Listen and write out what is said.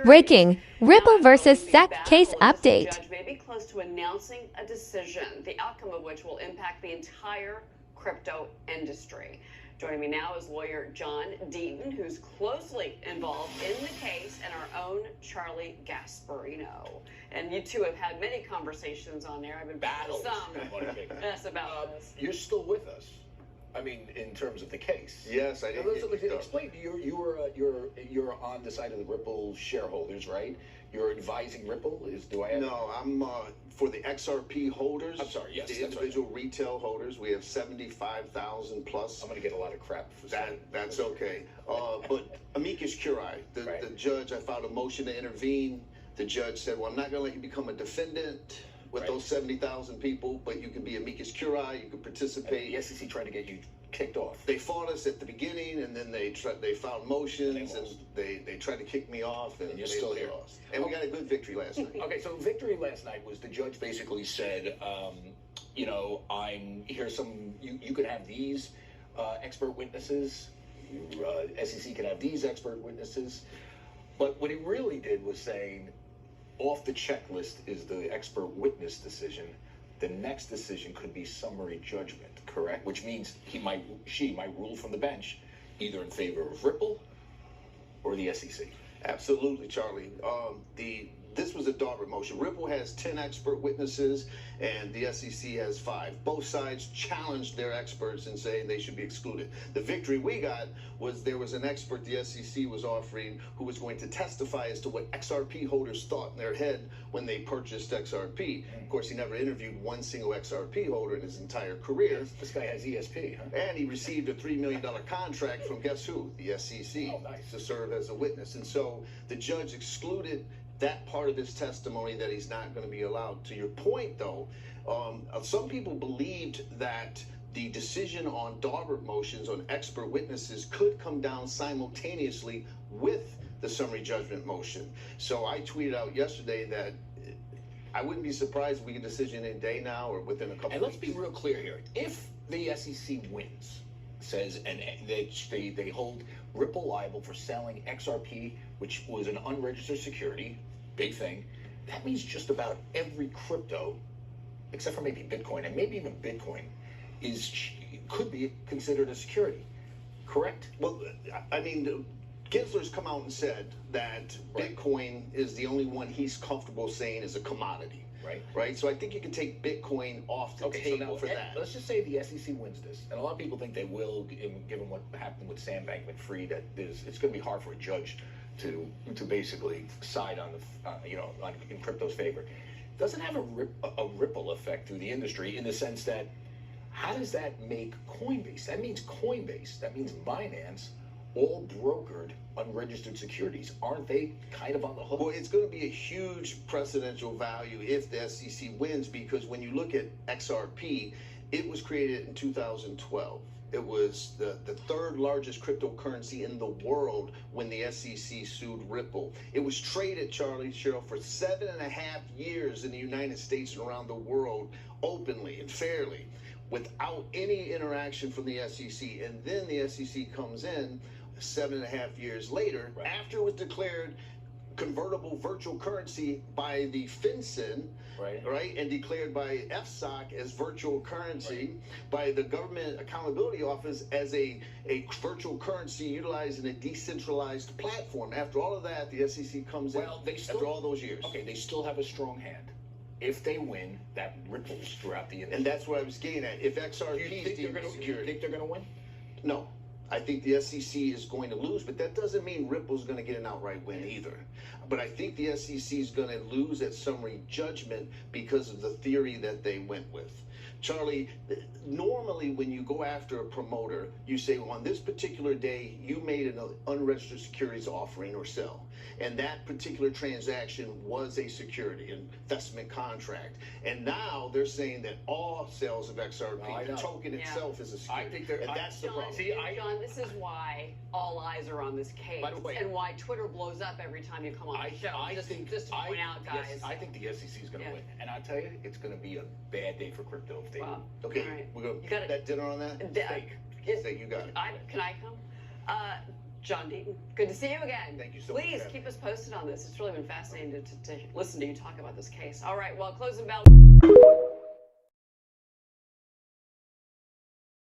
Breaking Ripple versus SEC case update. Judge may be close to announcing a decision, the outcome of which will impact the entire crypto industry. Joining me now is lawyer John Deaton, who's closely involved in the case, and our own Charlie Gasparino. And you two have had many conversations on there. I've been battles. Yes, about this. You're still with us. I mean, in terms of the case. Yes, I did. Explain. You're on the side of the Ripple shareholders, right? You're advising Ripple. No, I'm for the XRP holders. I'm sorry. Yes, the individual retail holders. We have 75,000 plus. I'm going to get a lot of crap for that. That's okay. But amicus curiae, the judge. I filed a motion to intervene. The judge said, "Well, I'm not going to let you become a defendant with those 70,000 people, but you can be amicus curiae, you can participate." And the SEC tried to get you kicked off. They fought us at the beginning, and then they filed motions, and they tried to kick me off, and you're still here. Lost. And we got a good victory last night. Okay, so victory last night was the judge basically said, you could have these expert witnesses, SEC could have these expert witnesses, but what he really did was saying, off the checklist is the expert witness decision. The next decision could be summary judgment, correct? Which means she might rule from the bench, either in favor of Ripple or the SEC. Absolutely, Charlie. This was a Daubert motion. Ripple has 10 expert witnesses, and the SEC has 5. Both sides challenged their experts and saying they should be excluded. The victory we got was there was an expert the SEC was offering who was going to testify as to what XRP holders thought in their head when they purchased XRP. Of course, he never interviewed one single XRP holder in his entire career. This guy has ESP, huh? And he received a $3 million contract from guess who? The SEC. Oh, nice. To serve as a witness. And so the judge excluded that part of his testimony that he's not going to be allowed. To your point, though, some people believed that the decision on Daubert motions on expert witnesses could come down simultaneously with the summary judgment motion. So I tweeted out yesterday that I wouldn't be surprised if we get a decision in a day now or within a couple And of weeks. let's be real clear here. If the SEC wins, says, and they hold Ripple liable for selling XRP, which was an unregistered security, big thing, that means just about every crypto, except for maybe Bitcoin, and maybe even Bitcoin, could be considered a security, correct? Well, I mean, Gensler's come out and said that Bitcoin is the only one he's comfortable saying is a commodity. Right. So I think you can take Bitcoin off the table for that. Let's just say the SEC wins this, and a lot of people think they will, given what happened with Sam Bankman-Fried. That it's going to be hard for a judge to basically side on in crypto's favor. Doesn't have a ripple effect through the industry in the sense that how does that make Coinbase? That means Coinbase. That means Binance. All brokered unregistered securities. Aren't they kind of on the hook? Well, it's going to be a huge precedential value if the SEC wins, because when you look at XRP, it was created in 2012. It was the third largest cryptocurrency in the world when the SEC sued Ripple. It was traded, Charlie, Cheryl, for 7.5 years in the United States and around the world openly and fairly without any interaction from the SEC. And then the SEC comes in 7.5 years later, after it was declared convertible virtual currency by the FinCEN, and declared by FSOC as virtual currency, by the Government Accountability Office as a virtual currency utilized in a decentralized platform. After all of that, the SEC comes in after all those years. Okay, they still have a strong hand. If they win, that ripples throughout the industry. And that's what I was getting at. If XRP do you think they're going to win? No. I think the SEC is going to lose, but that doesn't mean Ripple's going to get an outright win either. But I think the SEC is going to lose at summary judgment because of the theory that they went with. Charlie, normally when you go after a promoter, you say, well, on this particular day, you made an unregistered securities offering or sell. And that particular transaction was a security, an investment contract. And now they're saying that all sales of XRP, the token itself is a security. I think they're, and that's the problem. John, this is why all eyes are on this case. By the way, and why Twitter blows up every time you come on the show. Just to point out, guys. Yes, I think the SEC is going to win. And I'll tell you, it's going to be a bad day for crypto if they win. Okay, right. we're going to put that dinner on that? Steak. Steak, you got it. Can I come? John Deaton, good to see you again. Thank you so much. Please for having keep me. us posted on this. It's really been fascinating to listen to you talk about this case. All right, well, closing bell.